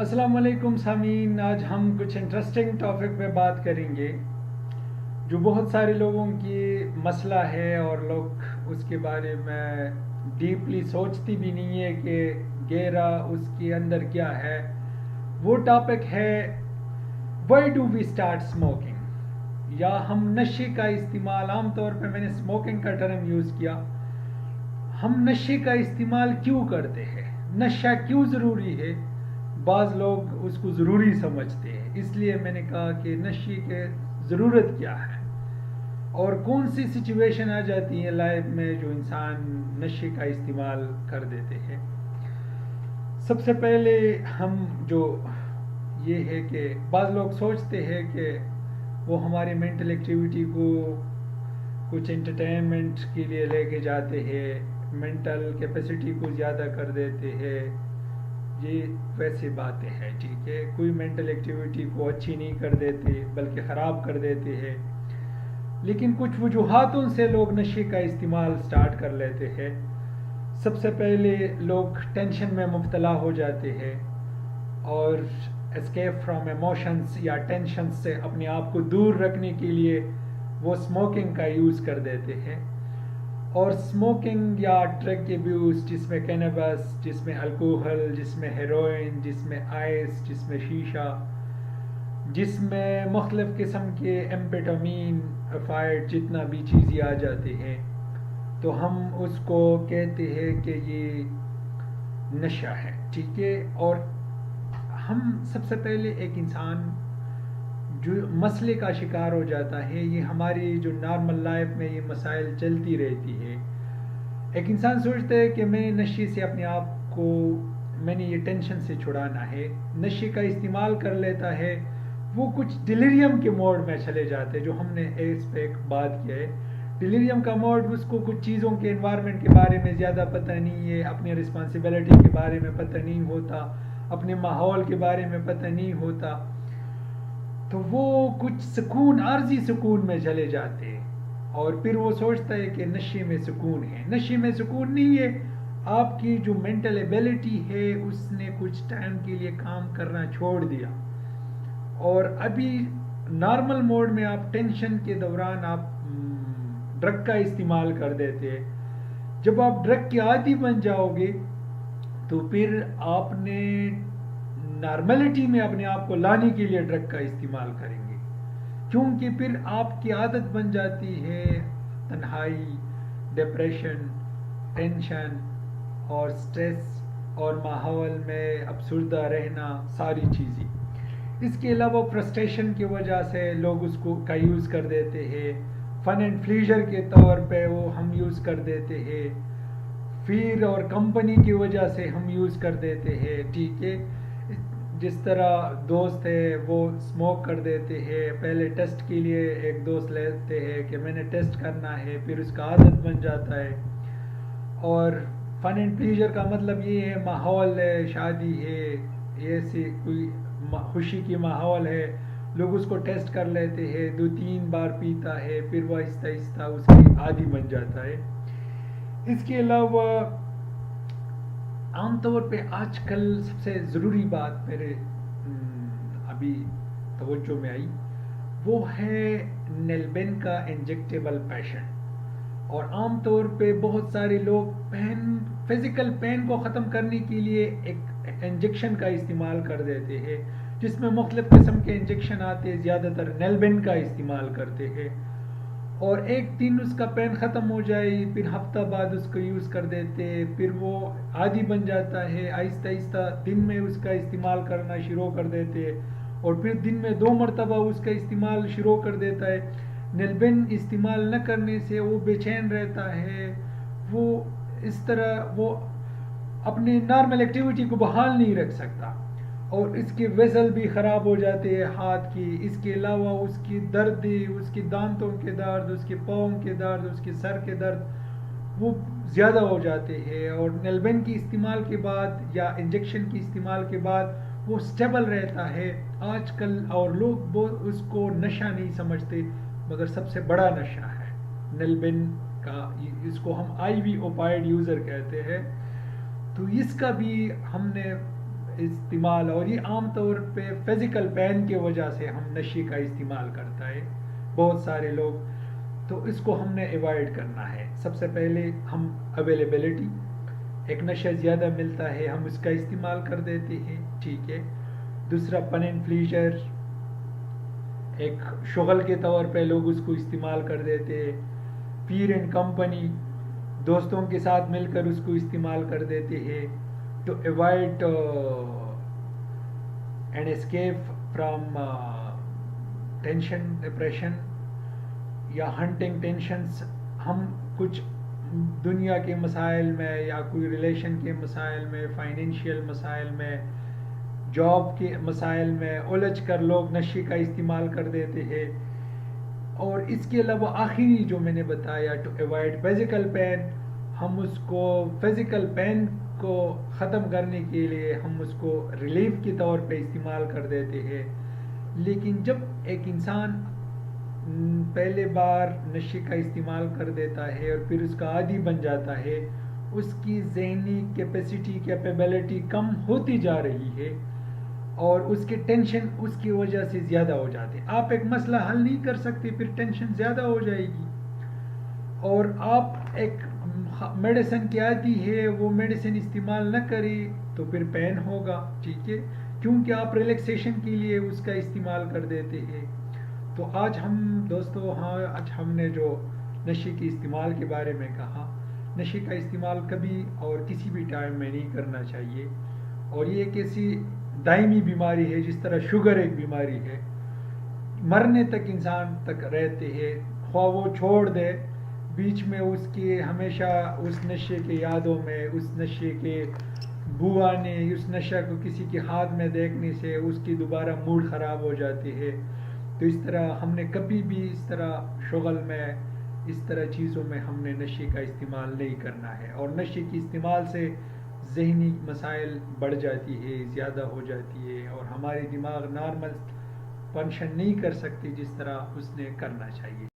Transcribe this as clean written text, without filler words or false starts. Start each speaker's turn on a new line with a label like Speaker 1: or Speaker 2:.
Speaker 1: السلام علیکم سامعین، آج ہم کچھ انٹرسٹنگ ٹاپک پہ بات کریں گے جو بہت سارے لوگوں کی مسئلہ ہے اور لوگ اس کے بارے میں ڈیپلی سوچتی بھی نہیں ہے کہ گہرا اس کے اندر کیا ہے۔ وہ ٹاپک ہے why do we start smoking, یا ہم نشے کا استعمال، عام طور پہ میں نے اسموکنگ کا ٹرم یوز کیا، ہم نشے کا استعمال کیوں کرتے ہیں، نشہ کیوں ضروری ہے۔ بعض لوگ اس کو ضروری سمجھتے ہیں، اس لیے میں نے کہا کہ نشے کی ضرورت کیا ہے اور کون سی سچویشن آ جاتی ہے لائف میں جو انسان نشے کا استعمال کر دیتے ہیں۔ سب سے پہلے ہم جو یہ ہے کہ بعض لوگ سوچتے ہیں کہ وہ ہماری مینٹل ایکٹیویٹی کو کچھ انٹرٹینمنٹ کے لیے لے کے جاتے ہیں، مینٹل کیپیسٹی کو زیادہ کر دیتے ہیں۔ یہ ویسی باتیں ہیں، ٹھیک ہے، کوئی مینٹل ایکٹیویٹی کو اچھی نہیں کر دیتے بلکہ خراب کر دیتے ہیں، لیکن کچھ وجوہاتوں سے لوگ نشے کا استعمال سٹارٹ کر لیتے ہیں۔ سب سے پہلے لوگ ٹینشن میں مبتلا ہو جاتے ہیں اور اسکیپ فرام ایموشنز یا ٹینشن سے اپنے آپ کو دور رکھنے کے لیے وہ اسموکنگ کا یوز کر دیتے ہیں۔ اور اسموکنگ یا ڈرگ ایبیوز، جس میں کینیبس، جس میں الکوہل، جس میں ہیروئن، جس میں آئس، جس میں شیشہ، جس میں مختلف قسم کے ایمپیٹامین، افائڈ، جتنا بھی چیزیں آ جاتے ہیں، تو ہم اس کو کہتے ہیں کہ یہ نشہ ہے، ٹھیک ہے۔ اور ہم سب سے پہلے ایک انسان جو مسئلے کا شکار ہو جاتا ہے، یہ ہماری جو نارمل لائف میں یہ مسائل چلتی رہتی ہے۔ ایک انسان سوچتا ہے کہ میں نشے سے اپنے آپ کو، میں نے یہ ٹینشن سے چھڑانا ہے، نشے کا استعمال کر لیتا ہے، وہ کچھ ڈیلیریم کے موڈ میں چلے جاتے ہیں، جو ہم نے اس پہ ایک بات کیا ہے۔ ڈیلیریم کا موڈ، اس کو کچھ چیزوں کے انوائرمنٹ کے بارے میں زیادہ پتہ نہیں ہے، اپنی رسپانسبلٹی کے بارے میں پتہ نہیں ہوتا، اپنے ماحول کے بارے میں پتہ نہیں ہوتا، تو وہ کچھ سکون، عارضی سکون میں چلے جاتے ہیں، اور پھر وہ سوچتا ہے کہ نشے میں سکون ہے۔ نشے میں سکون نہیں ہے، آپ کی جو مینٹل ایبیلٹی ہے اس نے کچھ ٹائم کے لیے کام کرنا چھوڑ دیا، اور ابھی نارمل موڈ میں آپ ٹینشن کے دوران آپ ڈرگ کا استعمال کر دیتے ہیں۔ جب آپ ڈرگ کے عادی بن جاؤ گے تو پھر آپ نے نارملٹی میں اپنے آپ کو لانے کے لیے ڈرگ کا استعمال کریں گے، کیونکہ پھر آپ کی عادت بن جاتی ہے تنہائی، ڈپریشن، ٹینشن اور سٹریس اور ماحول میں افسردہ رہنا، ساری چیزیں۔ اس کے علاوہ فرسٹریشن کی وجہ سے لوگ اس کو کا یوز کر دیتے ہیں، فن اینڈ فلیجر کے طور پہ وہ ہم یوز کر دیتے ہیں، فیر اور کمپنی کی وجہ سے ہم یوز کر دیتے ہیں، ٹھیک ہے۔ جس طرح دوست ہے وہ اسموک کر دیتے ہیں، پہلے ٹیسٹ کے لیے ایک دوست لیتے ہیں کہ میں نے ٹیسٹ کرنا ہے، پھر اس کا عادت بن جاتا ہے۔ اور فن اینڈ پلیجر کا مطلب یہ ہے، ماحول ہے، شادی ہے، ایسی کوئی خوشی کی ماحول ہے، لوگ اس کو ٹیسٹ کر لیتے ہیں، 2-3 بار پیتا ہے، پھر وہ آہستہ آہستہ اس کی عادی بن جاتا ہے۔ اس کے علاوہ عام طور پہ آج کل سب سے ضروری بات میرے ابھی توجہ میں آئی، وہ ہے نیلبین کا انجیکٹیبل پیشن۔ اور عام طور پہ بہت سارے لوگ فزیکل پین کو ختم کرنے کے لیے ایک انجیکشن کا استعمال کر دیتے ہیں، جس میں مختلف قسم کے انجیکشن آتے ہیں، زیادہ تر نیلبین کا استعمال کرتے ہیں، اور ایک دن اس کا پین ختم ہو جائے، پھر ہفتہ بعد اس کو یوز کر دیتے، پھر وہ عادی بن جاتا ہے، آہستہ آہستہ دن میں اس کا استعمال کرنا شروع کر دیتے، اور پھر دن میں 2 مرتبہ اس کا استعمال شروع کر دیتا ہے۔ نیلبین استعمال نہ کرنے سے وہ بے چین رہتا ہے، وہ اس طرح وہ اپنی نارمل ایکٹیویٹی کو بحال نہیں رکھ سکتا، اور اس کے ویزل بھی خراب ہو جاتے ہیں ہاتھ کی۔ اس کے علاوہ اس کی درد، اس کے دانتوں کے درد، اس کے پاؤں کے درد، اس کے سر کے درد وہ زیادہ ہو جاتے ہیں، اور نیلبین کی استعمال کے بعد یا انجیکشن کی استعمال کے بعد وہ سٹیبل رہتا ہے آج کل۔ اور لوگ اس کو نشہ نہیں سمجھتے، مگر سب سے بڑا نشہ ہے نیلبین کا، اس کو ہم آئی وی اوپائڈ یوزر کہتے ہیں۔ تو اس کا بھی ہم نے استعمال، اور یہ عام طور پہ فزیکل پین کی وجہ سے ہم نشے کا استعمال کرتا ہے بہت سارے لوگ، تو اس کو ہم نے ایوائڈ کرنا ہے۔ سب سے پہلے ہم اویلیبلٹی، ایک نشہ زیادہ ملتا ہے ہم اس کا استعمال کر دیتے ہیں، ٹھیک ہے۔ دوسرا پن اینڈ پلیجر، ایک شغل کے طور پہ لوگ اس کو استعمال کر دیتے ہیں۔ پیر اینڈ کمپنی، دوستوں کے ساتھ مل کر اس کو استعمال کر دیتے ہیں to avoid and escape from tension, depression یا ہنٹنگ ٹینشنس۔ ہم کچھ دنیا کے مسائل میں یا کوئی ریلیشن کے مسائل میں، فائنینشیل مسائل میں، جاب کے مسائل میں الجھ کر لوگ نشے کا استعمال کر دیتے ہیں۔ اور اس کے علاوہ آخری جو میں نے بتایا ٹو ایوائڈ فزیکل پین، ہم اس کو فزیکل پین کو ختم کرنے کے لیے ہم اس کو ریلیف کے طور پہ استعمال کر دیتے ہیں۔ لیکن جب ایک انسان پہلے بار نشے کا استعمال کر دیتا ہے اور پھر اس کا عادی بن جاتا ہے، اس کی ذہنی کیپیسٹی، کیپیبلٹی کم ہوتی جا رہی ہے اور اس کے ٹینشن اس کی وجہ سے زیادہ ہو جاتے ہیں۔ آپ ایک مسئلہ حل نہیں کر سکتے، پھر ٹینشن زیادہ ہو جائے گی، اور آپ ایک میڈیسن کی عادی ہے وہ میڈیسن استعمال نہ کریں تو پھر پین ہوگا، ٹھیک ہے، کیونکہ آپ ریلیکسیشن کے لیے اس کا استعمال کر دیتے ہیں۔ تو آج ہم دوستو، آج ہم نے جو نشے کے استعمال کے بارے میں کہا، نشے کا استعمال کبھی اور کسی بھی ٹائم میں نہیں کرنا چاہیے، اور یہ ایک ایسی دائمی بیماری ہے جس طرح شوگر ایک بیماری ہے، مرنے تک انسان تک رہتے ہیں، خواہ وہ چھوڑ دے، بیچ میں اس کی ہمیشہ اس نشے کے یادوں میں، اس نشے کے بو آنے، اس نشہ کو کسی کے ہاتھ میں دیکھنے سے اس کی دوبارہ موڈ خراب ہو جاتی ہے۔ تو اس طرح ہم نے کبھی بھی اس طرح شغل میں، اس طرح چیزوں میں ہم نے نشے کا استعمال نہیں کرنا ہے، اور نشے کے استعمال سے ذہنی مسائل بڑھ جاتی ہے، زیادہ ہو جاتی ہے، اور ہماری دماغ نارمل فنکشن نہیں کر سکتی جس طرح اس نے کرنا چاہیے۔